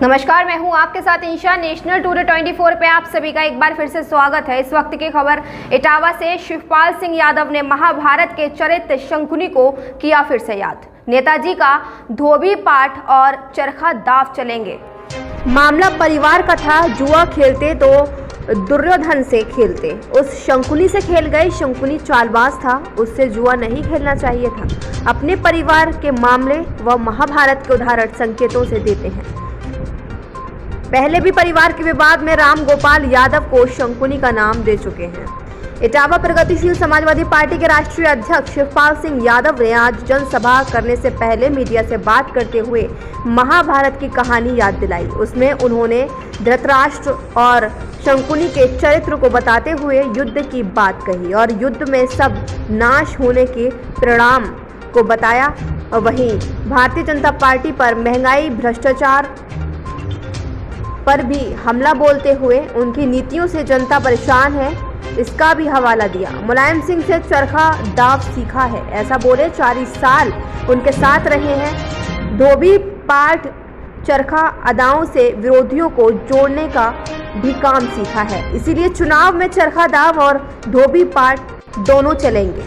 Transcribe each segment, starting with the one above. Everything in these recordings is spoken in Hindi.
नमस्कार, मैं हूं आपके साथ इंशा। नेशनल टूडे 24 पे आप सभी का एक बार फिर से स्वागत है। इस वक्त की खबर इटावा से। शिवपाल सिंह यादव ने महाभारत के चरित्र शंकुनी को किया फिर से याद। नेताजी का धोबी पाठ और चरखा दाव चलेंगे। मामला परिवार का था। जुआ खेलते तो दुर्योधन से खेलते। उस शंकुनी से खेल गए। शंकुनी चालबाज था, उससे जुआ नहीं खेलना चाहिए था। अपने परिवार के मामले व महाभारत के उदाहरण संकेतों से देते हैं। पहले भी परिवार के विवाद में राम गोपाल यादव को शंकुनी का नाम दे चुके हैं। इटावा प्रगतिशील समाजवादी पार्टी के राष्ट्रीय अध्यक्ष शिवपाल सिंह यादव ने आज जनसभा करने से पहले मीडिया से बात करते हुए महाभारत की कहानी याद दिलाई। उसमें उन्होंने धृतराष्ट्र और शंकुनी के चरित्र को बताते हुए युद्ध की बात कही और युद्ध में सब नाश होने के परिणाम को बताया। वहीं भारतीय जनता पार्टी पर महंगाई, भ्रष्टाचार पर भी हमला बोलते हुए उनकी नीतियों से जनता परेशान है, इसका भी हवाला दिया। मुलायम सिंह से चरखा दाव सीखा है, ऐसा बोले। 40 साल उनके साथ रहे हैं। धोबी पाठ चरखा अदाओं से विरोधियों को जोड़ने का भी काम सीखा है। इसीलिए चुनाव में चरखा दाव और धोबी पाठ दोनों चलेंगे।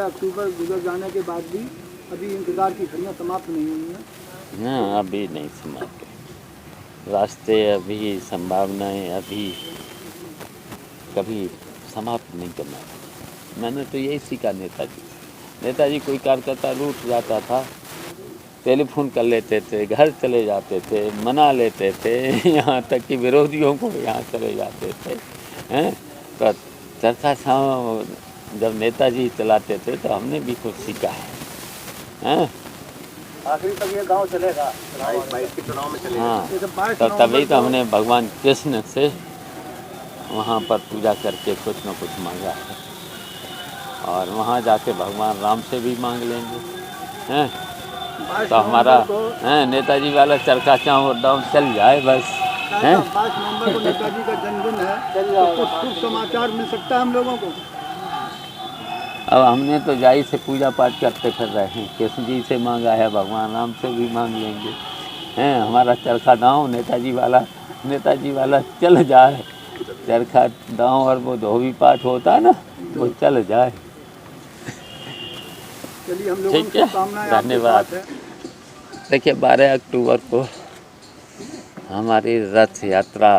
अक्टूबर गुजर जाने के बाद भी अभी इंतजार की घड़ियां समाप्त नहीं हुई हैं। ना, अभी नहीं समाप्त। रास्ते अभी, संभावनाएं अभी कभी समाप्त नहीं करना। मैंने तो यही सीखा नेताजी कोई कार्यकर्ता रूठ जाता था, टेलीफोन कर लेते थे, घर चले जाते थे, मना लेते थे, यहाँ तक कि विरोधियों को यहाँ चले जाते थे। हैं तो चरखा जब नेताजी चलाते थे तो हमने भी कुछ सीखा है। आखिरी तक ये गांव चलेगा, 22 के चुनाव में चलेगा। हाँ, तो तभी तो हमने भगवान कृष्ण से वहाँ पर पूजा करके कुछ न कुछ मांगा है और वहाँ जाके भगवान राम से भी मांग लेंगे। हैं तो हमारा नेताजी वाला चरखा दाव चल जाए बस। 5 नवंबर को नेताजी का जन्मदिन है, तो कुछ शुभ समाचार मिल सकता है हम लोगों को। अब हमने तो जाई से पूजा पाठ करते फिर रहे हैं। कृष्ण जी से मांगा है, भगवान राम से भी मांग लेंगे। हैं हमारा चरखा दाव नेताजी वाला चल जाए। चरखा दाव और वो धोबी पाठ होता है ना, वो चल जाए। चलिए, हम लोगों ठीक है, धन्यवाद। देखिए, 12 अक्टूबर को हमारी रथ यात्रा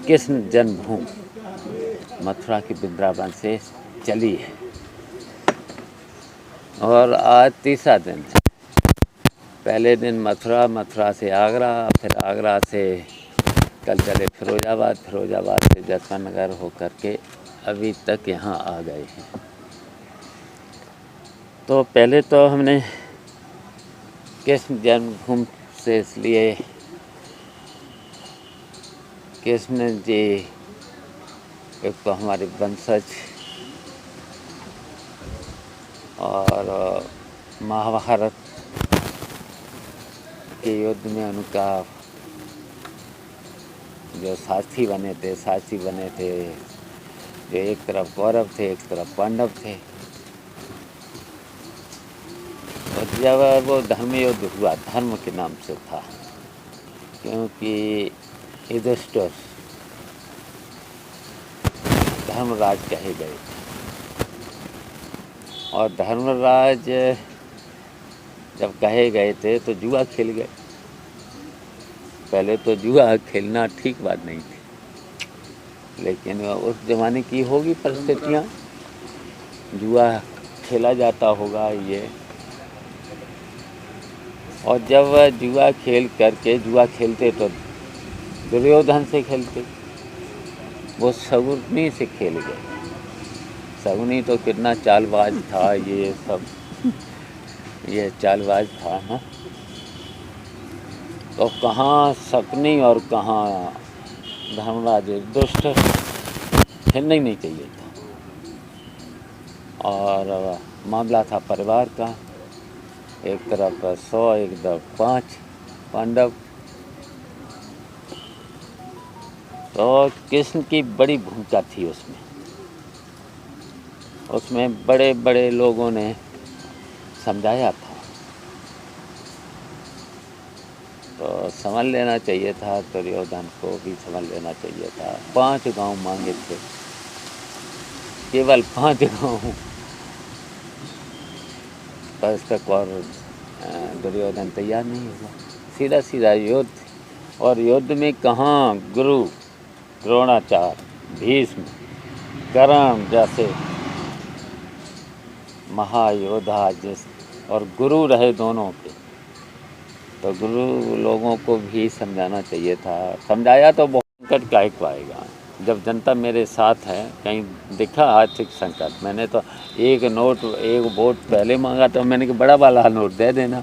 कृष्ण जन्मभूमि मथुरा की वृंदावन से चली है और आज तीसरा दिन है। पहले दिन मथुरा से आगरा, फिर आगरा से कल चले फिरोजाबाद से जसवंतनगर होकर के अभी तक यहाँ आ गए हैं। तो पहले तो हमने कृष्ण जन्मभूमि से इसलिए कृष्ण जी एक तो हमारे वंशज और महाभारत के युद्ध में उनका जो सारथी बने थे, जो एक तरफ कौरव थे, एक तरफ पांडव थे। और जब वो धर्म युद्ध हुआ, धर्म के नाम से था, क्योंकि युधिष्ठिर धर्मराज कहे गए और धर्मराज जब कहे गए थे तो जुआ खेल गए। पहले तो जुआ खेलना ठीक बात नहीं थी, लेकिन उस ज़माने की होगी परिस्थितियाँ जुआ खेला जाता होगा ये। और जब जुआ खेल करके जुआ खेलते तो दुर्योधन से खेलते, वो शकुनी से खेल गए। शकुनी तो कितना चालबाज था, ये सब ये चालबाज था ना। तो कहाँ शकुनी और कहाँ धर्मराज दुष्ट, खेलना ही नहीं चाहिए था। और मामला था परिवार का, एक तरफ 100 एक तरफ 5 पांडव। तो कृष्ण की बड़ी भूमिका थी उसमें बड़े बड़े लोगों ने समझाया था। तो समझ लेना चाहिए था, दुर्योधन को भी समझ लेना चाहिए था। 5 गांव मांगे थे, केवल 5 गांव, पर तक और दुर्योधन तैयार नहीं हुआ। सीधा सीधा युद्ध, और युद्ध में कहाँ गुरु द्रोणाचार्य, भीष्म, कर्ण जैसे महायोद्धा जिस और गुरु रहे दोनों के, तो गुरु लोगों को भी समझाना चाहिए था। समझाया तो बहुत संकट काहे को आएगा जब जनता मेरे साथ है। कहीं दिखा आर्थिक संकट, मैंने तो एक वोट पहले मांगा तो मैंने कहा बड़ा वाला नोट दे देना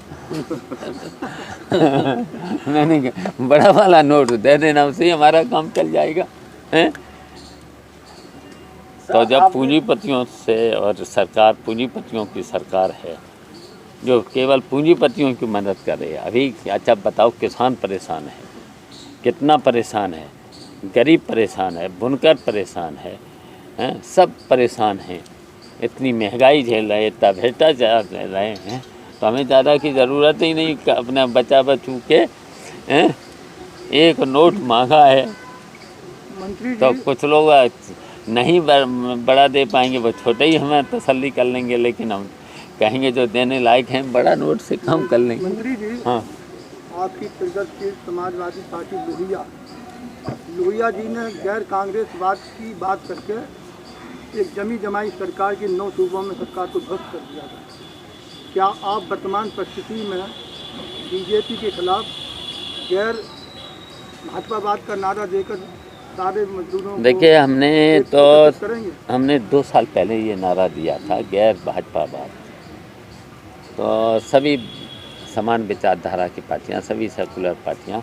मैंने कहा बड़ा वाला नोट दे देना, उससे हमारा काम चल जाएगा हैं। तो जब पूंजीपतियों से, और सरकार पूंजीपतियों की सरकार है जो केवल पूंजीपतियों की मदद कर रही है। अभी अच्छा बताओ, किसान परेशान है, कितना परेशान है, गरीब परेशान है, बुनकर परेशान है, हैं, सब परेशान हैं। इतनी महंगाई झेल रहे, इतना भ्रष्टाचार झेल रहे हैं, तो हमें ज़्यादा की ज़रूरत ही नहीं। अपना बचा बचू के हैं, एक नोट मांगा है मंत्री तो जी, कुछ लोग नहीं बड़ा दे पाएंगे, वो छोटे ही हमें तसल्ली कर लेंगे, लेकिन हम कहेंगे जो देने लायक हैं बड़ा नोट से कम कर लेंगे। मंत्री जी, हाँ, आपकी प्रगतिशील समाजवादी पार्टी लोहिया जी ने गैर कांग्रेसवाद की बात करके एक जमी जमाई सरकार की 9 सूबों में सरकार को ध्वस्त कर दिया था। क्या आप वर्तमान परिस्थिति में बीजेपी के खिलाफ गैर भाजपावाद का नारा देकर सारे मजदूरों को देखिए करेंगे? हमने 2 साल पहले ये नारा दिया था, गैर भाजपावाद। तो सभी समान विचारधारा की पार्टियां, सभी सेकुलर पार्टियां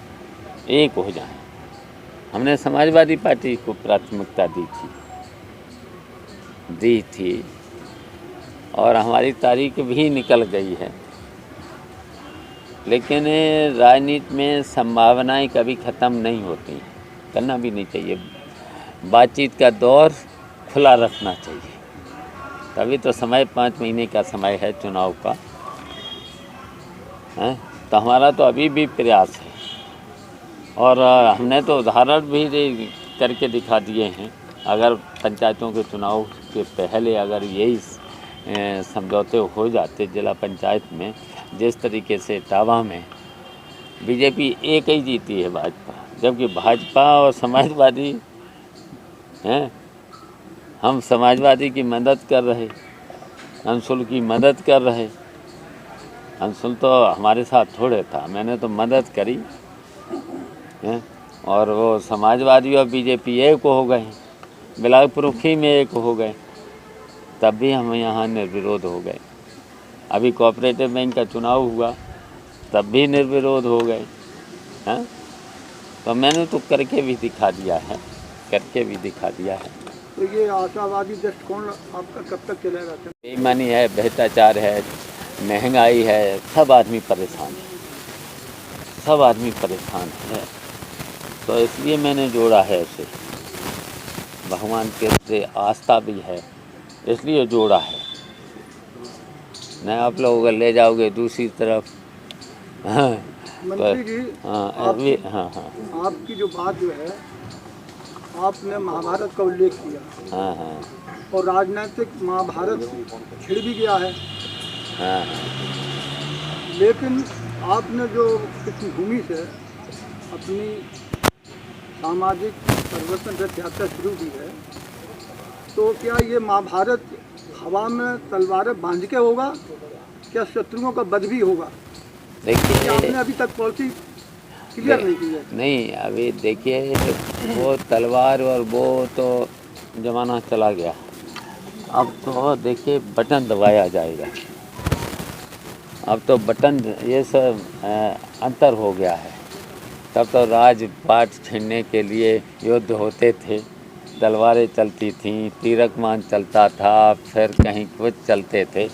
एक हो जाएं। हमने समाजवादी पार्टी को प्राथमिकता दी थी और हमारी तारीख भी निकल गई है। लेकिन राजनीति में संभावनाएं कभी ख़त्म नहीं होती, करना भी नहीं चाहिए। बातचीत का दौर खुला रखना चाहिए, तभी तो समय 5 महीने का समय है चुनाव का, हैं। तो हमारा तो अभी भी प्रयास है, और हमने तो उदाहरण भी करके दिखा दिए हैं। अगर पंचायतों के चुनाव के पहले अगर यही समझौते हो जाते जिला पंचायत में, जिस तरीके से इटावा में बीजेपी एक ही जीती है भाजपा, जबकि भाजपा और समाजवादी हैं, हम समाजवादी की मदद कर रहे, अंशुल की मदद कर रहे। अंशुल तो हमारे साथ थोड़े था, मैंने तो मदद करी हैं, और वो समाजवादी और बीजेपी एक हो गए, बिलासपुर में एक हो गए, तब भी हम यहाँ निर्विरोध हो गए। अभी कोऑपरेटिव बैंक का चुनाव हुआ, तब भी निर्विरोध हो गए हैं। तो मैंने तो करके भी दिखा दिया है। तो ये आशावादी दृष्टिकोण आपका कब तक चलेगा? बेईमानी है, भ्रष्टाचार है, महंगाई है, सब आदमी परेशान है। तो इसलिए मैंने जोड़ा है उसे, भगवान के से आस्था भी है इसलिए जोड़ा है। नहीं आप लोग अगर ले जाओगे दूसरी तरफ, हाँ, मंत्री जी, हाँ, आपकी जो बात जो है, आपने महाभारत का उल्लेख किया, हाँ, और राजनीतिक महाभारत छिड़ भी गया है, हाँ, लेकिन आपने जो पृथ्वी से अपनी सामाजिक परिवर्तन रथ यात्रा शुरू की है, तो क्या ये महाभारत हवा में तलवारें बांध के होगा, क्या शत्रुओं का वध भी होगा? देखिए आपने अभी तक पॉलिसी क्लियर नहीं की है। नहीं, अभी देखिए वो तलवार और वो तो ज़माना चला गया। अब तो देखिए बटन दबाया जाएगा। अब तो बटन ये सब अंतर हो गया है। तब तो राजपाट छीनने के लिए युद्ध होते थे, तलवारें चलती थीं, तीरकमान चलता था, फिर कहीं कुछ चलते थे।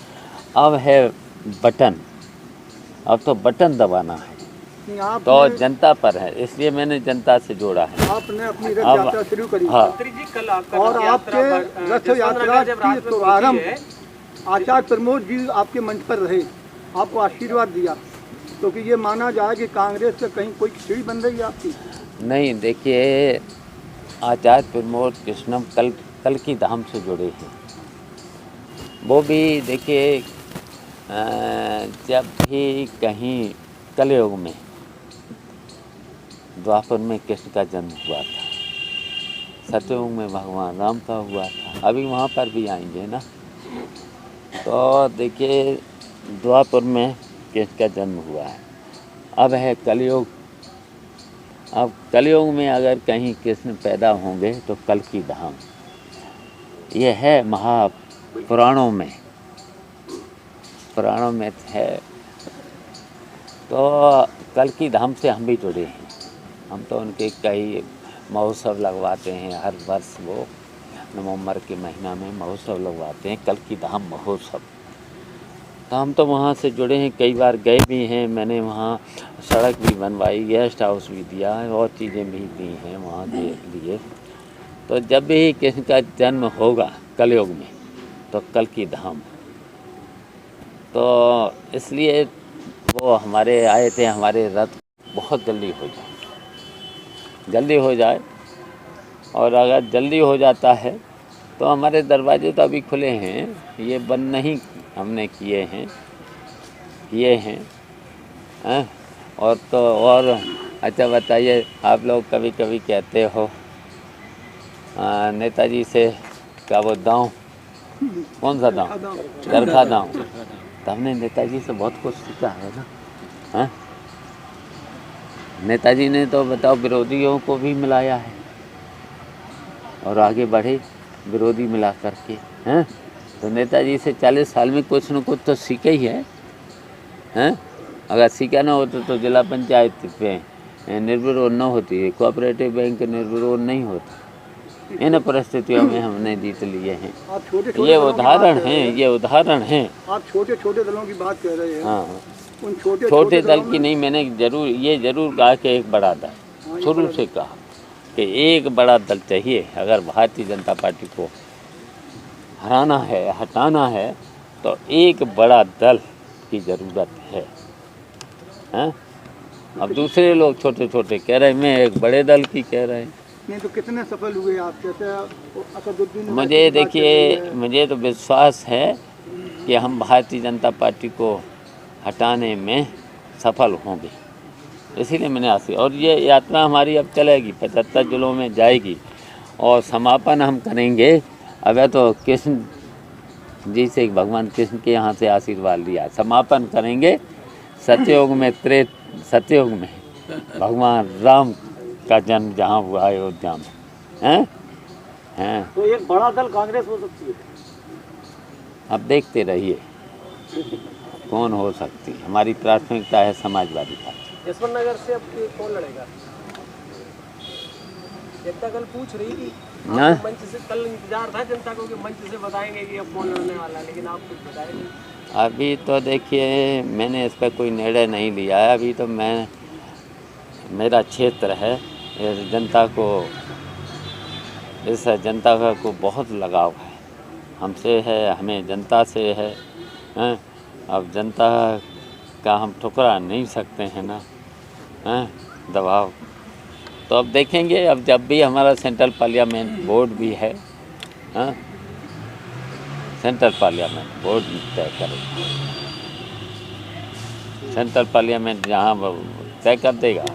अब है बटन, अब तो बटन दबाना है, तो जनता पर है, इसलिए मैंने जनता से जोड़ा है। आपने अपनी रथ यात्रा शुरू करी। हाँ, और आपके रथ यात्रा की शुभारंभ आचार्य प्रमोद जी आपके मंच पर रहे, आपको आशीर्वाद दिया, क्योंकि ये माना जाए कि कांग्रेस से कहीं कोई खिचड़ी बन रही है आपकी। नहीं, देखिए आचार्य प्रमोद कृष्णम कल की धाम से जुड़े हैं। वो भी देखिए जब भी कहीं कलयुग में द्वापर में कृष्ण का जन्म हुआ था, सतयुग में भगवान राम का हुआ था, अभी वहाँ पर भी आएंगे ना। तो देखिए द्वापर में कृष्ण का जन्म हुआ है, अब है कलयुग। अब कलयुग में अगर कहीं कृष्ण पैदा होंगे तो कल की धाम, ये है महापुराणों में, पुराणों में है। तो कल की धाम से हम भी जुड़े हैं। हम तो उनके कई महोत्सव लगवाते हैं हर वर्ष, वो नवंबर के महीना में महोत्सव लगवाते हैं, कल की धाम महोत्सव। तो हम तो वहाँ से जुड़े हैं, कई बार गए भी हैं। मैंने वहाँ सड़क भी बनवाई, गेस्ट हाउस भी दिया है, और चीज़ें भी दी हैं वहाँ के लिए। तो जब भी किसी का जन्म होगा कलयुग में तो कल की धाम, तो इसलिए वो हमारे आए थे, हमारे रथ बहुत जल्दी हो जाए। और अगर जल्दी हो जाता है तो हमारे दरवाजे तो अभी खुले हैं, ये बंद नहीं हमने किए हैं। और तो और अच्छा बताइए, आप लोग कभी कभी कहते हो नेताजी से क्या वो दांव, कौन सा दांव? चरखा दांव। तो हमने नेताजी से बहुत कुछ सीखा है ना। नेताजी ने तो बताओ विरोधियों को भी मिलाया है और आगे बढ़े विरोधी मिला करके हैं। तो नेताजी से 40 साल में कुछ न कुछ तो सीखे ही है। अगर सीखा ना होता तो जिला पंचायत पे निर्विरोध न होती, कोऑपरेटिव बैंक निर्विरोध नहीं होता। इन परिस्थितियों में हमने जीत लिए हैं। ये उदाहरण हैं। आप छोटे छोटे दलों की बात कर रहे हैं। हाँ, उन छोटे दल की नहीं, मैंने जरूर कहा कि एक बड़ा दल, शुरू से कहा कि एक बड़ा दल चाहिए। अगर भारतीय जनता पार्टी को हराना है, हटाना है, तो एक बड़ा दल की ज़रूरत है। अब दूसरे लोग छोटे छोटे कह रहे हैं, मैं एक बड़े दल की कह रहे हैं। नहीं तो कितने सफल हुए आप? जैसे असदुद्दीन, मुझे देखिए, मुझे तो विश्वास है कि हम भारतीय जनता पार्टी को हटाने में सफल होंगे, इसीलिए मैंने और ये यात्रा हमारी अब चलेगी, 75 जिलों में जाएगी और समापन हम करेंगे। अब तो कृष्ण जी से, भगवान कृष्ण के यहाँ से आशीर्वाद लिया, समापन करेंगे सत्ययुग में भगवान राम का जन्म जहाँ हुआ अयोध्या में हैं। तो एक बड़ा दल कांग्रेस हो सकती है। अब देखते रहिए कौन हो सकती है। हमारी प्राथमिकता है समाजवादी पार्टी। यशवंत नगर से अब कौन लड़ेगा? जनता कल पूछ रही थी, मंच से कल इंतजार था जनता को कि मंच से बताएंगे कि अब कौन लड़ने वाला है, लेकिन आप कुछ बताए नहीं। अभी तो देखिए मैंने इस पर कोई निर्णय नहीं लिया है। अभी तो मेरा क्षेत्र है, इस जनता को बहुत लगाव है, हमसे है, हमें जनता से है। अब जनता का हम ठुकरा नहीं सकते हैं ना दबाव। तो अब देखेंगे, अब जब भी हमारा सेंट्रल पार्लियामेंट बोर्ड भी है, सेंट्रल पार्लियामेंट बोर्ड तय करेगा, सेंट्रल पार्लियामेंट जहाँ तय कर देगा।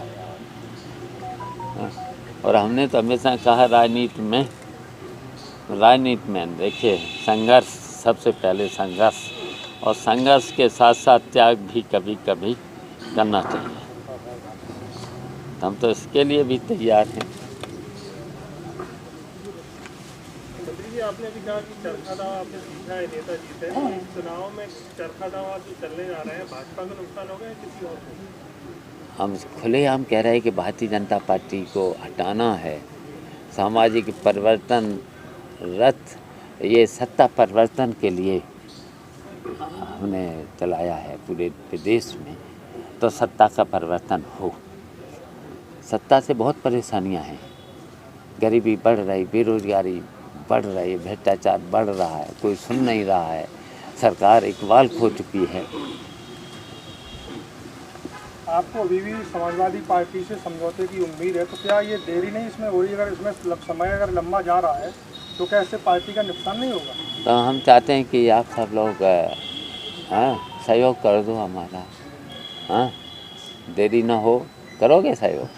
और हमने तो हमेशा कहा राजनीति में देखिए संघर्ष सबसे पहले संघर्ष, और संघर्ष के साथ साथ त्याग भी कभी कभी करना चाहिए। हम तो इसके लिए भी तैयार हैं। मंत्री जी, आपने अभी कहा कि चरखा दावा आपने सीखा है नेताजी से, तो चुनाव में चरखा दावा जो चलने जा रहे हैं, भाजपा को नुकसान होगा या किसी और को? हम खुलेआम कह रहे हैं कि भारतीय जनता पार्टी को हटाना है। सामाजिक परिवर्तन रथ ये सत्ता परिवर्तन के लिए हमने चलाया है पूरे देश में, तो सत्ता का परिवर्तन हो। सत्ता से बहुत परेशानियां हैं, गरीबी बढ़ रही, बेरोजगारी बढ़ रही, भ्रष्टाचार बढ़ रहा है, कोई सुन नहीं रहा है, सरकार इकबाल खो चुकी है। आपको अभी भी समाजवादी पार्टी से समझौते की उम्मीद है, तो क्या ये देरी नहीं इसमें हो रही? अगर इसमें समय अगर लंबा जा रहा है तो क्या इससे पार्टी का नुकसान नहीं होगा? तो हम चाहते हैं कि आप सब लोग सहयोग कर दो हमारा, देरी ना हो, करोगे सहयोग?